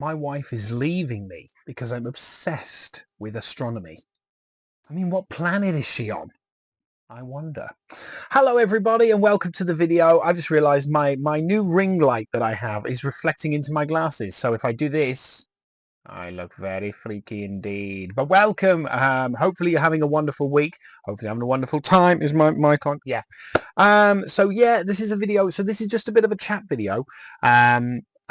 My wife is leaving me because I'm obsessed with astronomy. I mean, what planet is she on? I wonder. Hello everybody and welcome to the video. I just realized my new ring light that I have is reflecting into my glasses. So if I do this, I look very freaky indeed. But welcome. Hopefully you're having a wonderful week. Hopefully you're having a wonderful time. Is my mic on? Yeah. So yeah, this is a video. So this is just a bit of a chat video.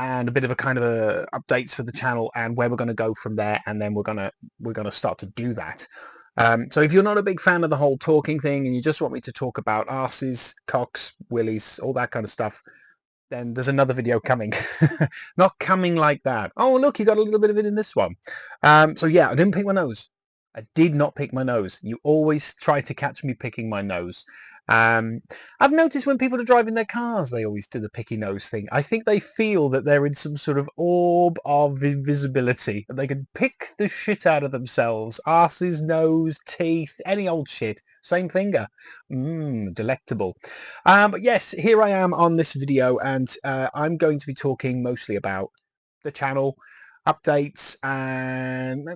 And a bit of a kind of a updates for the channel and where we're going to go from there, and then we're gonna start to do that. So if you're not a big fan of the whole talking thing and you just want me to talk about arses, cocks, willies, all that kind of stuff, then there's another video coming. Not coming like that. Oh look, you got a little bit of it in this one. So yeah, I didn't pick my nose. I did not pick my nose. You always try to catch me picking my nose. Um, I've noticed when people are driving their cars, they always do the picky nose thing. I think they feel that they're in some sort of orb of invisibility and they can pick the shit out of themselves. Arses, nose, teeth, any old shit. Same finger. Delectable. But yes, here I am on this video, and I'm going to be talking mostly about the channel, updates, and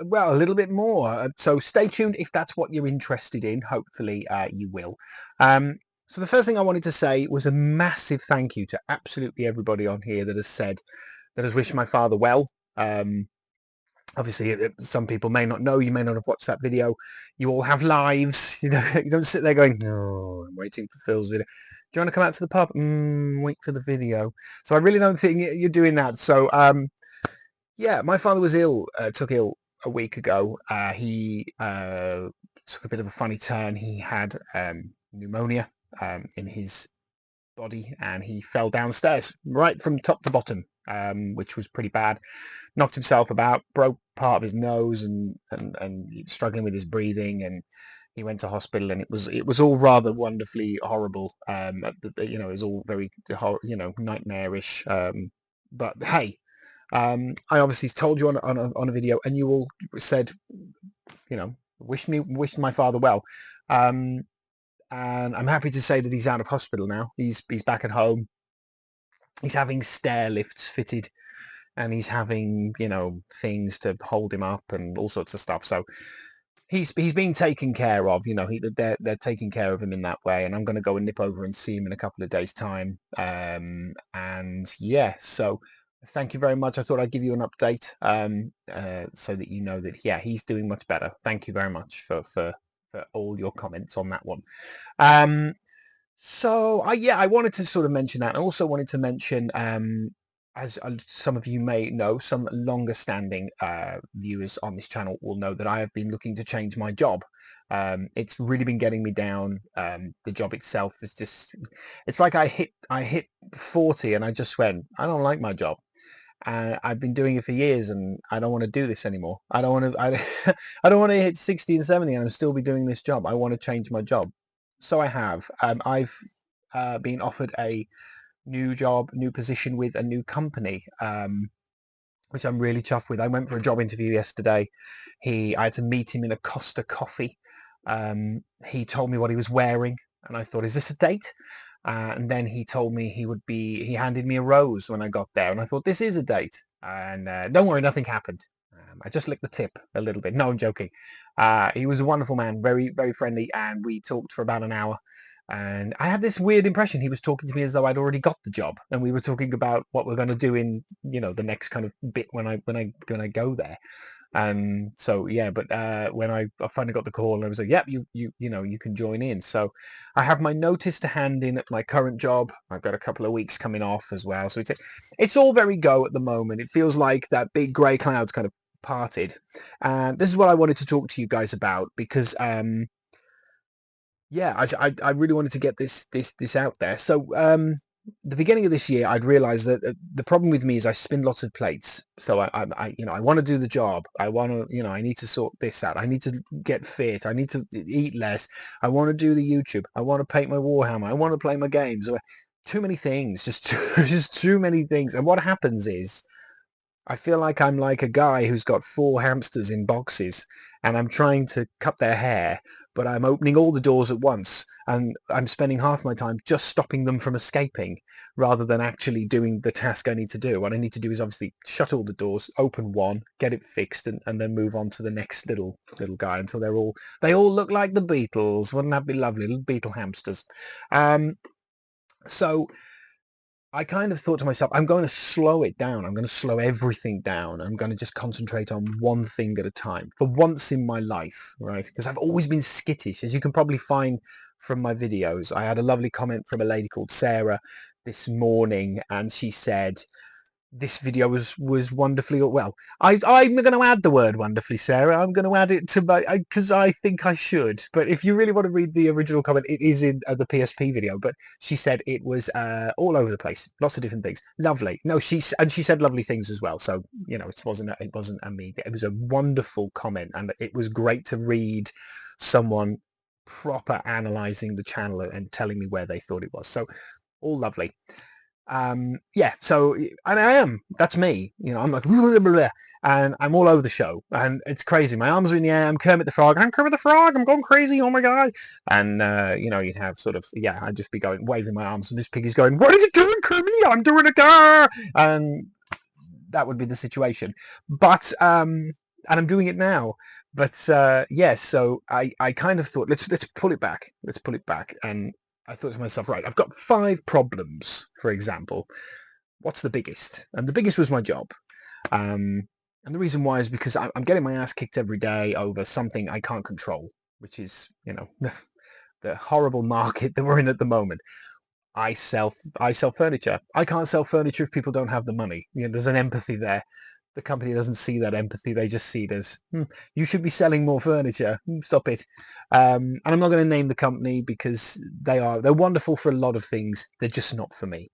well, a little bit more. So stay tuned if that's what you're interested in. Hopefully you will. So the first thing I wanted to say was a massive thank you to absolutely everybody on here that has wished my father well. Obviously, some people may not know, you may not have watched that video. You all have lives. You don't sit there going, no, I'm waiting for Phil's video. Do you want to come out to the pub? Wait for the video. So I really don't think you're doing that. So yeah, my father was ill, took ill a week ago. He took a bit of a funny turn. He had pneumonia in his body, and he fell downstairs right from top to bottom, which was pretty bad. Knocked himself about, broke part of his nose, and struggling with his breathing, and he went to hospital, and it was all rather wonderfully horrible. It was all very nightmarish. But hey, I obviously told you on a video, and you all said, wished my father well. And I'm happy to say that he's out of hospital now. He's back at home. He's having stair lifts fitted, and he's having things to hold him up and all sorts of stuff. So he's being taken care of. They're taking care of him in that way. And I'm going to go and nip over and see him in a couple of days' time. And yeah, so thank you very much. I thought I'd give you an update so that you know that yeah, he's doing much better. Thank you very much for all your comments on that one. So I wanted to sort of mention that. I also wanted to mention, as some of you may know, some longer standing viewers on this channel will know that I have been looking to change my job. It's really been getting me down. The job itself is just, it's like I hit 40 and I just went, I don't like my job. I've been doing it for years and I don't want to do this anymore. I don't want to, I don't want to hit 60 and 70 and still be doing this job. I want to change my job. So I have. I've been offered a new job, new position with a new company, which I'm really chuffed with. I went for a job interview yesterday. I had to meet him in a Costa Coffee. He told me what he was wearing, and I thought, is this a date? And then he told me he handed me a rose when I got there, and I thought, this is a date. And don't worry, nothing happened. I just licked the tip a little bit. No, I'm joking. He was a wonderful man, very, very friendly, and we talked for about an hour. And I had this weird impression he was talking to me as though I'd already got the job, and we were talking about what we're going to do in the next kind of bit when I go there. So yeah, but when I finally got the call, and I was like, yep, you can join in. So I have my notice to hand in at my current job. I've got a couple of weeks coming off as well, so it's all very go at the moment. It feels like that big grey cloud's kind of parted, and this is what I wanted to talk to you guys about, because yeah, I really wanted to get this out there. So the beginning of this year, I'd realized that the problem with me is I spin lots of plates. So I want to do the job. I want to, I need to sort this out. I need to get fit. I need to eat less. I want to do the YouTube. I want to paint my Warhammer. I want to play my games. Too many things, just too many things. And what happens is I feel like I'm like a guy who's got 4 hamsters in boxes and I'm trying to cut their hair, but I'm opening all the doors at once and I'm spending half my time just stopping them from escaping rather than actually doing the task I need to do. What I need to do is obviously shut all the doors, open one, get it fixed, and then move on to the next little guy until they all look like the Beatles. Wouldn't that be lovely? Little Beetle hamsters. Um, so I kind of thought to myself, I'm going to slow it down. I'm going to slow everything down. I'm going to just concentrate on one thing at a time for once in my life, right? Because I've always been skittish, as you can probably find from my videos. I had a lovely comment from a lady called Sarah this morning, and she said, this video was wonderfully well. I'm going to add the word wonderfully, Sarah. I'm going to add it to my because I think I should. But if you really want to read the original comment, it is in the PSP video. But she said it was all over the place, lots of different things. Lovely. No, she said lovely things as well. So you know, it wasn't a me. It was a wonderful comment, and it was great to read someone proper analyzing the channel and telling me where they thought it was. So all lovely. Yeah, so and that's me, you know. I'm like blah, blah, blah, and I'm all over the show and it's crazy. My arms are in the air. I'm Kermit the Frog. I'm Kermit the Frog. I'm going crazy. Oh my god. And you know, you'd have sort of, yeah, I'd just be going waving my arms and this piggy's going, what are you doing, Kermit? I'm doing a car. And that would be the situation. But and I'm doing it now. But yes, so I kind of thought, let's pull it back. Let's pull it back. And I thought to myself, right, I've got 5 problems, for example. What's the biggest? And the biggest was my job. And the reason why is because I'm getting my ass kicked every day over something I can't control, which is, you know, the horrible market that we're in at the moment. I sell furniture. I can't sell furniture if people don't have the money. You know, there's an empathy there. The company doesn't see that empathy. They just see it as, you should be selling more furniture. Stop it. And I'm not going to name the company because they're wonderful for a lot of things. They're just not for me.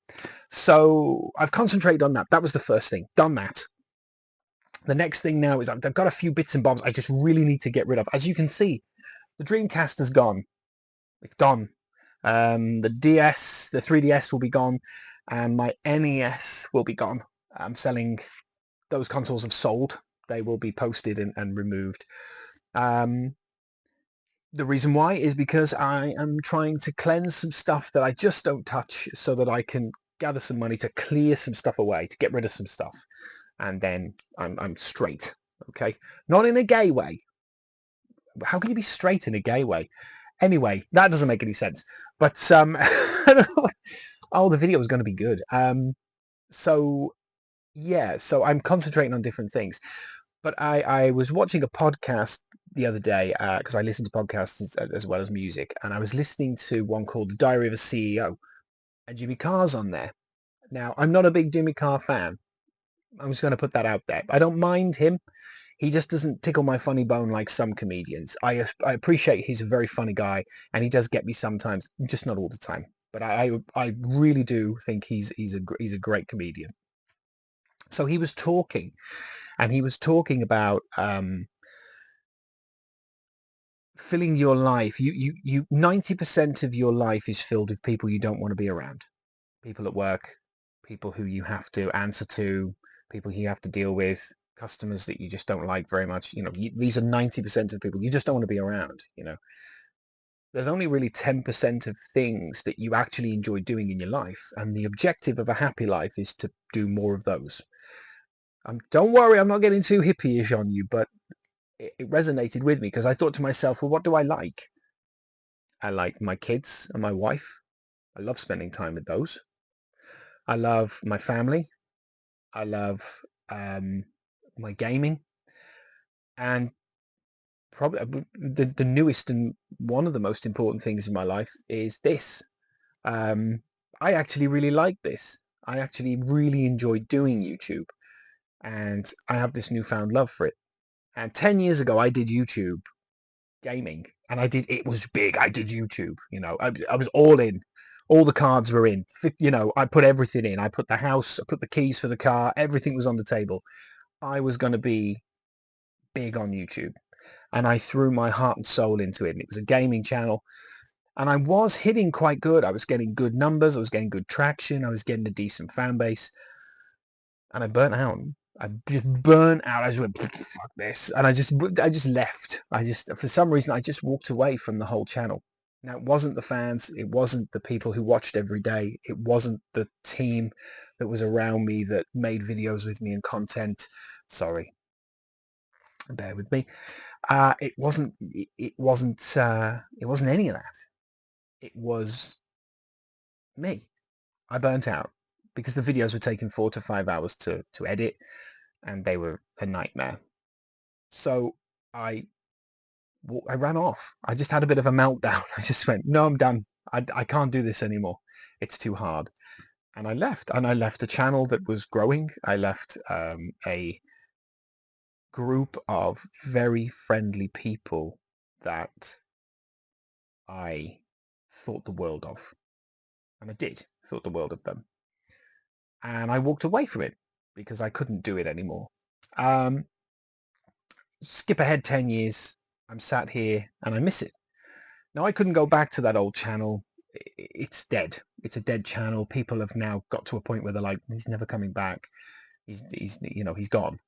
So I've concentrated on that. That was the first thing. Done that. The next thing now is I've got a few bits and bobs I just really need to get rid of. As you can see, the Dreamcast is gone. It's gone. The DS, the 3DS will be gone, and my NES will be gone. I'm selling, those consoles have sold. They will be posted and removed. The reason why is because I am trying to cleanse some stuff that I just don't touch so that I can gather some money to clear some stuff away, to get rid of some stuff. And then I'm straight, okay? Not in a gay way. How can you be straight in a gay way? Anyway, that doesn't make any sense. But oh, the video was going to be good. So yeah, so I'm concentrating on different things. But I was watching a podcast the other day because I listen to podcasts as well as music, and I was listening to one called The Diary of a CEO, and Jimmy Carr's on there. Now, I'm not a big Jimmy Carr fan. I'm just going to put that out there. I don't mind him. He just doesn't tickle my funny bone like some comedians. I appreciate he's a very funny guy, and he does get me sometimes, just not all the time. But I really do think he's a great comedian. So he was talking, and he was talking about filling your life. You 90% of your life is filled with people you don't want to be around. People at work, people who you have to answer to, people who you have to deal with, customers that you just don't like very much. You know, these are 90% of people you just don't want to be around, you know. There's only really 10% of things that you actually enjoy doing in your life, and the objective of a happy life is to do more of those. Don't worry, I'm not getting too hippie-ish on you, but it resonated with me because I thought to myself, well, what do I like? I like my kids and my wife. I love spending time with those. I love my family. I love my gaming, and probably the newest and one of the most important things in my life is this. Um, I actually really like this. I actually really enjoy doing YouTube, and I have this newfound love for it. And 10 years ago, I did YouTube gaming, and it was big. I did YouTube, you know, I was all in. All the cards were in, you know, I put everything in. I put the house, I put the keys for the car, everything was on the table. I was going to be big on YouTube, and I threw my heart and soul into it. And it was a gaming channel, and I was hitting quite good. I was getting good numbers. I was getting good traction. I was getting a decent fan base, and I burnt out. I just burnt out. I just went, fuck this. And I just left. For some reason, I just walked away from the whole channel. Now, it wasn't the fans. It wasn't the people who watched every day. It wasn't the team that was around me that made videos with me and content. Sorry, bear with me. It wasn't any of that. It was me. I burnt out because the videos were taking 4 to 5 hours to edit, and they were a nightmare. So I ran off. I just had a bit of a meltdown. I just went, no, I'm done. I can't do this anymore. It's too hard. And I left. And I left a channel that was growing. I left a group of very friendly people that I thought the world of. And I did thought the world of them. And I walked away from it because I couldn't do it anymore. Skip ahead 10 years. I'm sat here and I miss it. Now, I couldn't go back to that old channel. It's dead. It's a dead channel. People have now got to a point where they're like, he's never coming back. He's gone.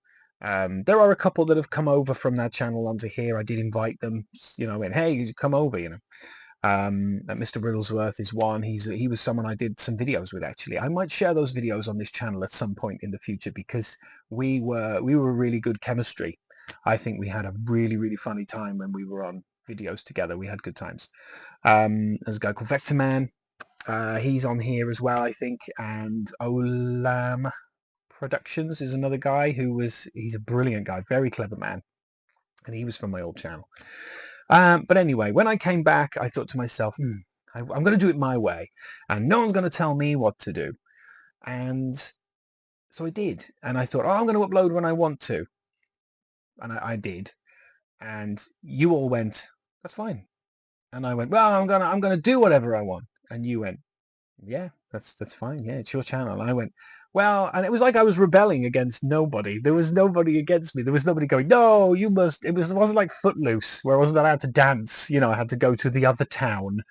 There are a couple that have come over from that channel onto here. I did invite them, and hey, you come over, Mr. Riddlesworth is one. He was someone I did some videos with, actually. I might share those videos on this channel at some point in the future because we were really good chemistry. I think we had a really, really funny time when we were on videos together. We had good times. There's a guy called Vector Man. He's on here as well, I think. And Olam Productions is another guy he's a brilliant guy, very clever man. And he was from my old channel. But anyway, when I came back, I thought to myself, I'm going to do it my way. And no one's going to tell me what to do. And so I did. And I thought, I'm going to upload when I want to. And I did. And you all went, that's fine. And I went, well, I'm gonna do whatever I want. And you went, yeah, that's fine. Yeah, it's your channel. And I went, well, and it was like I was rebelling against nobody. There was nobody against me. There was nobody going, no, you must. It wasn't like Footloose, where I wasn't allowed to dance. I had to go to the other town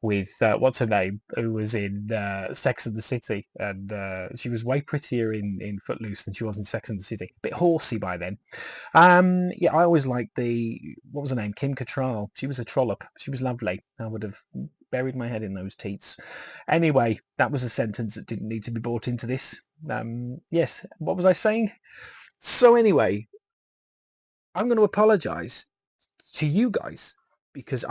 with what's her name, who was in Sex and the City, and she was way prettier in Footloose than she was in Sex and the City. Bit horsey by then. Yeah, I always liked what was her name? Kim Cattrall. She was a trollop. She was lovely. I would have buried my head in those teats. Anyway, that was a sentence that didn't need to be brought into this. Yes, what was I saying? So anyway, I'm going to apologise to you guys because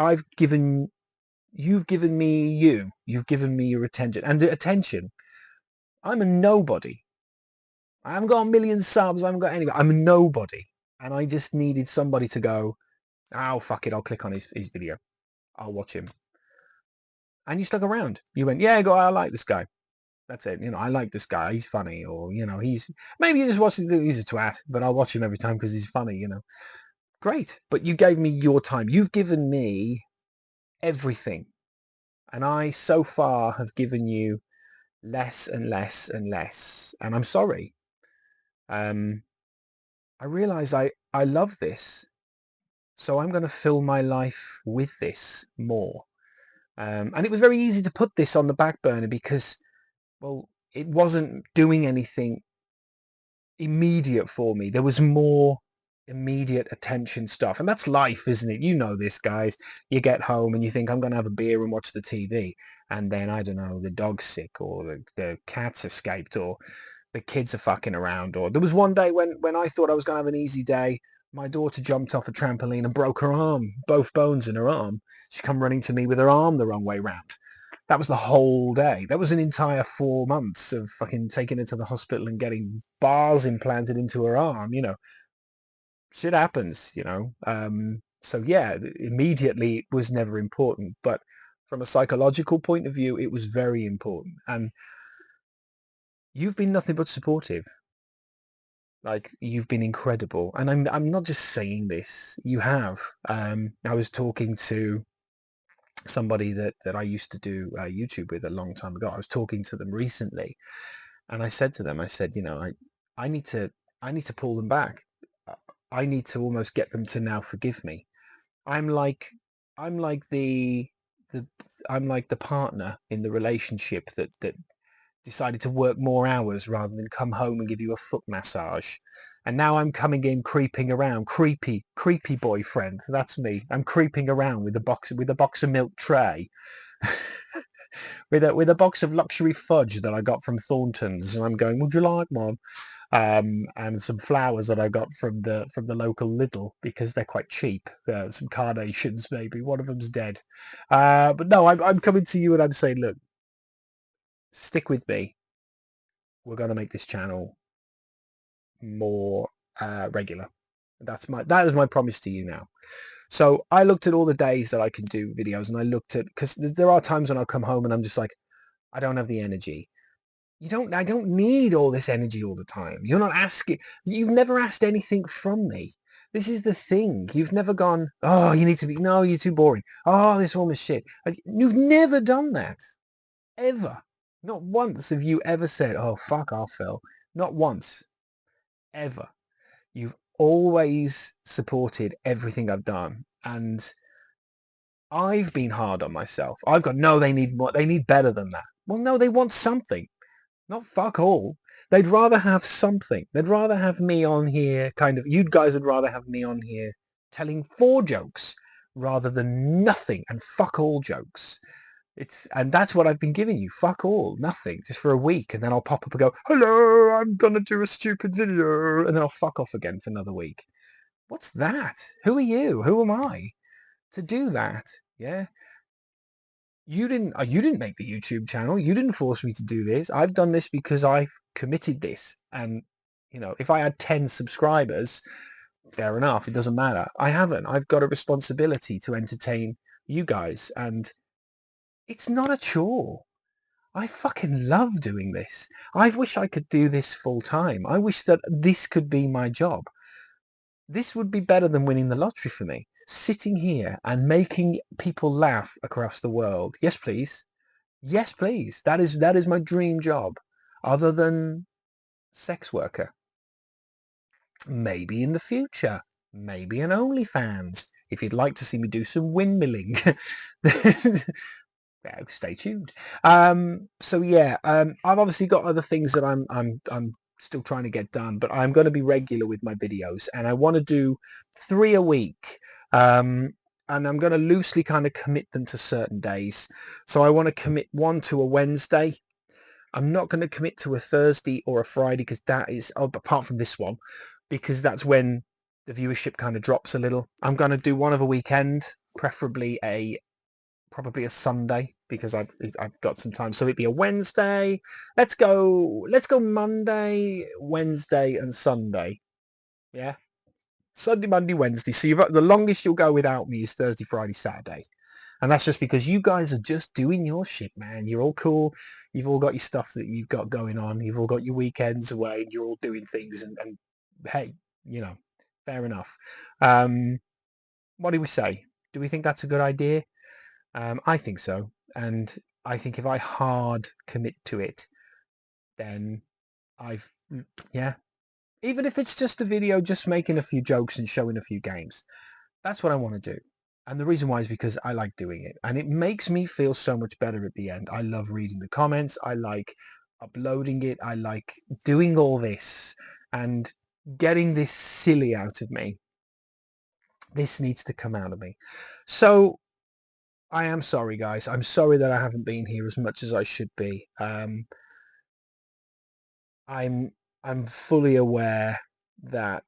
you've given me your attention. And the attention, I'm a nobody. I haven't got a million subs. I haven't got anybody. I'm a nobody. And I just needed somebody to go, oh, fuck it, I'll click on his video. I'll watch him. And you stuck around. You went, yeah, I like this guy. That's it. I like this guy. He's funny. Or, maybe you just watch it. He's a twat, but I'll watch him every time because he's funny, Great. But you gave me your time. You've given me everything. And I, so far, have given you less and less and less. And I'm sorry. I realize I love this. So I'm going to fill my life with this more. And it was very easy to put this on the back burner because, well, it wasn't doing anything immediate for me. There was more immediate attention stuff. And that's life, isn't it? You know this, guys. You get home and you think, I'm going to have a beer and watch the TV. And then, I don't know, the dog's sick or the cat's escaped or the kids are fucking around. Or there was one day when I thought I was going to have an easy day. My daughter jumped off a trampoline and broke her arm, both bones in her arm. She come running to me with her arm the wrong way round. That was the whole day. That was an entire 4 months of fucking taking her to the hospital and getting bars implanted into her arm, Shit happens, So yeah, immediately it was never important. But from a psychological point of view, it was very important. And you've been nothing but supportive. Like, you've been incredible. And I'm not just saying this. You have. I was talking to somebody that I used to do YouTube with a long time ago. I was talking to them recently, and I said to them, I said, I need to pull them back. I need to almost get them to now forgive me. I'm like the I'm like the partner in the relationship that decided to work more hours rather than come home and give you a foot massage. And now I'm coming in creeping around, creepy boyfriend. That's me. I'm creeping around with a box of milk tray, with a box of luxury fudge that I got from Thornton's, and I'm going, would you like one? And some flowers that I got from the local Lidl because they're quite cheap. Some carnations, maybe. One of them's dead. But no, I'm coming to you and I'm saying, look, stick with me. We're going to make this channel more regular. That is my promise to you now. So I looked at all the days that I can do videos, and I looked at, because there are times when I'll come home and I'm just like, I don't have the energy. I don't need all this energy all the time. You've never asked anything from me. This is the thing. You've never gone, oh, no, you're too boring. Oh, this woman's shit. You've never done that. Ever. Not once have you ever said, oh, fuck off, Phil. Not once. Ever. You've always supported everything I've done. And I've been hard on myself. I've got, no, they need more. They need better than that. Well, no, they want something. Not fuck all. They'd rather have something. They'd rather have me on here, you guys would rather have me on here telling 4 jokes rather than nothing and fuck all jokes. And that's what I've been giving you. Fuck all, nothing, just for a week. And then I'll pop up and go, hello, I'm going to do a stupid video. And then I'll fuck off again for another week. What's that? Who are you? Who am I to do that? Yeah. You didn't make the YouTube channel. You didn't force me to do this. I've done this because I've committed this. And, if I had 10 subscribers, fair enough. It doesn't matter. I haven't. I've got a responsibility to entertain you guys. And it's not a chore. I fucking love doing this. I wish I could do this full time. I wish that this could be my job. This would be better than winning the lottery for me. Sitting here and making people laugh across the world. Yes, please. Yes, please. That is my dream job, other than sex worker. Maybe in the future. Maybe an OnlyFans. If you'd like to see me do some windmilling, stay tuned. So yeah, I've obviously got other things that I'm still trying to get done, but I'm going to be regular with my videos, and I want to do 3 a week. And I'm going to loosely kind of commit them to certain days. So I want to commit one to a Wednesday. I'm not going to commit to a Thursday or a Friday, because that is, apart from this one, because that's when the viewership kind of drops a little. I'm going to do one of a weekend, preferably probably a Sunday, because I've got some time. So it'd be a Wednesday. Let's go Monday, Wednesday, and Sunday. Yeah. Sunday, Monday, Wednesday. So the longest you'll go without me is Thursday, Friday, Saturday. And that's just because you guys are just doing your shit, man. You're all cool. You've all got your stuff that you've got going on. You've all got your weekends away, and you're all doing things. And hey, fair enough. What do we say? Do we think that's a good idea? I think so. And I think if I hard commit to it, then yeah. Even if it's just a video, just making a few jokes and showing a few games. That's what I want to do. And the reason why is because I like doing it. And it makes me feel so much better at the end. I love reading the comments. I like uploading it. I like doing all this and getting this silly out of me. This needs to come out of me. So I am sorry, guys. I'm sorry that I haven't been here as much as I should be. I'm fully aware that,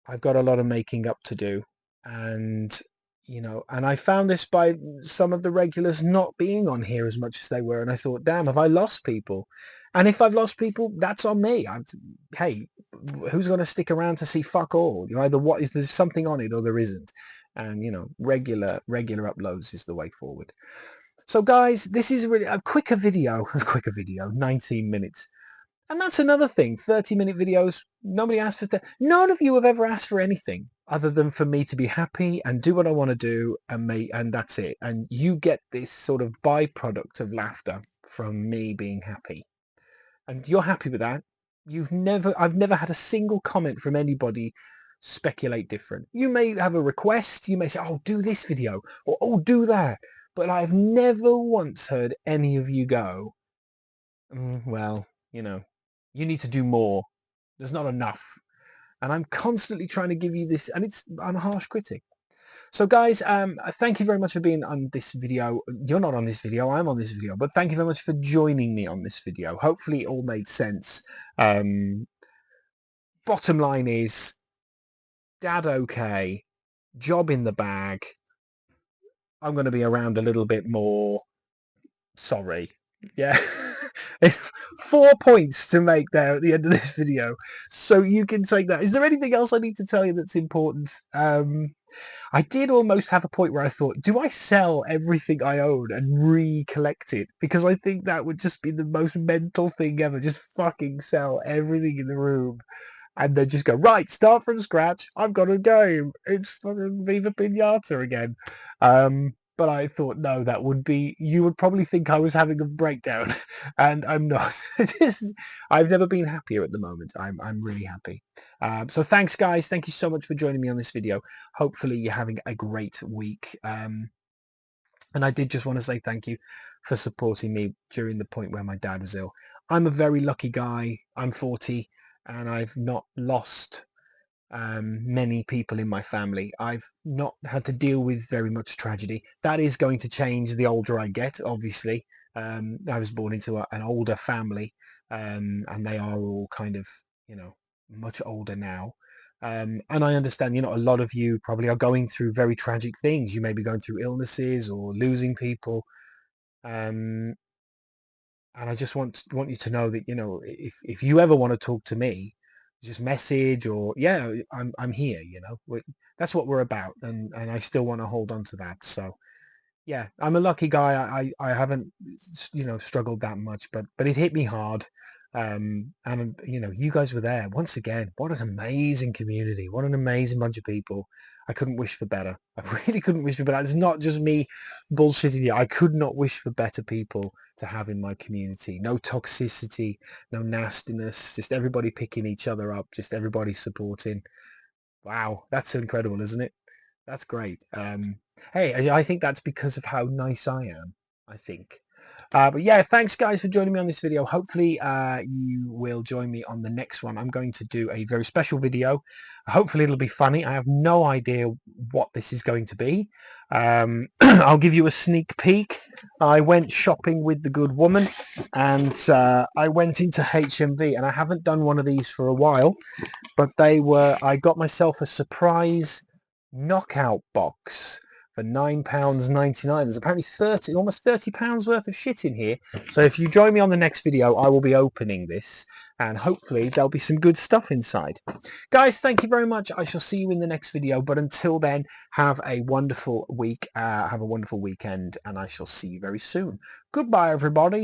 I've got a lot of making up to do, and and I found this by some of the regulars not being on here as much as they were, and I thought, damn, have I lost people? And if I've lost people, that's on me. Hey, who's going to stick around to see fuck all? Either there's something on it or there isn't. And regular uploads is the way forward. So guys, this is really a quicker video, 19 minutes. And that's another thing, 30-minute videos, nobody asked for that. None of you have ever asked for anything other than for me to be happy and do what I want to do, and that's it. And you get this sort of byproduct of laughter from me being happy. And you're happy with that. I've never had a single comment from anybody speculate different. You may have a request, you may say, oh, do this video, or oh, do that. But I've never once heard any of you go, Well, you need to do more. There's not enough. And I'm constantly trying to give you this, and I'm a harsh critic. So guys, thank you very much for being on this video. You're not on this video, I'm on this video, but thank you very much for joining me on this video. Hopefully it all made sense. Bottom line is, dad okay, job in the bag. I'm going to be around a little bit more. Sorry. Yeah. 4 points to make there at the end of this video. So you can take that. Is there anything else I need to tell you that's important? I did almost have a point where I thought, do I sell everything I own and recollect it? Because I think that would just be the most mental thing ever. Just fucking sell everything in the room and then just go, right, start from scratch. I've got a game. It's fucking Viva Pinata again. But I thought, no, that would be, you would probably think I was having a breakdown, and I'm not. I've never been happier at the moment. I'm really happy. So thanks, guys. Thank you so much for joining me on this video. Hopefully you're having a great week. And I did just want to say thank you for supporting me during the point where my dad was ill. I'm a very lucky guy. I'm 40 and I've not lost many people in my family. I've not had to deal with very much tragedy. That is going to change the older I get, obviously. I was born into an older family, and they are all kind of, much older now. And I understand, a lot of you probably are going through very tragic things. You may be going through illnesses or losing people. Um, and I just want you to know that, if you ever want to talk to me, just message or yeah, I'm here. That's what we're about, and I still want to hold on to that. So yeah, I'm a lucky guy. I haven't struggled that much, but it hit me hard. And you guys were there once again. What an amazing community! What an amazing bunch of people. I couldn't wish for better. I really couldn't wish for better. It's not just me bullshitting you. I could not wish for better people to have in my community. No toxicity, no nastiness. Just everybody picking each other up. Just everybody supporting. Wow, that's incredible, isn't it? That's great. Hey, I think that's because of how nice I am, I think. But yeah, thanks guys for joining me on this video. Hopefully you will join me on the next one. I'm going to do a very special video. Hopefully it'll be funny. I have no idea what this is going to be. I'll give you a sneak peek. I went shopping with the good woman and I went into HMV, and I haven't done one of these for a while, but I got myself a surprise knockout box for £9.99. There's apparently almost £30 worth of shit in here. So if you join me on the next video, I will be opening this and hopefully there'll be some good stuff inside. Guys, thank you very much. I shall see you in the next video. But until then, have a wonderful week. Have a wonderful weekend, and I shall see you very soon. Goodbye, everybody.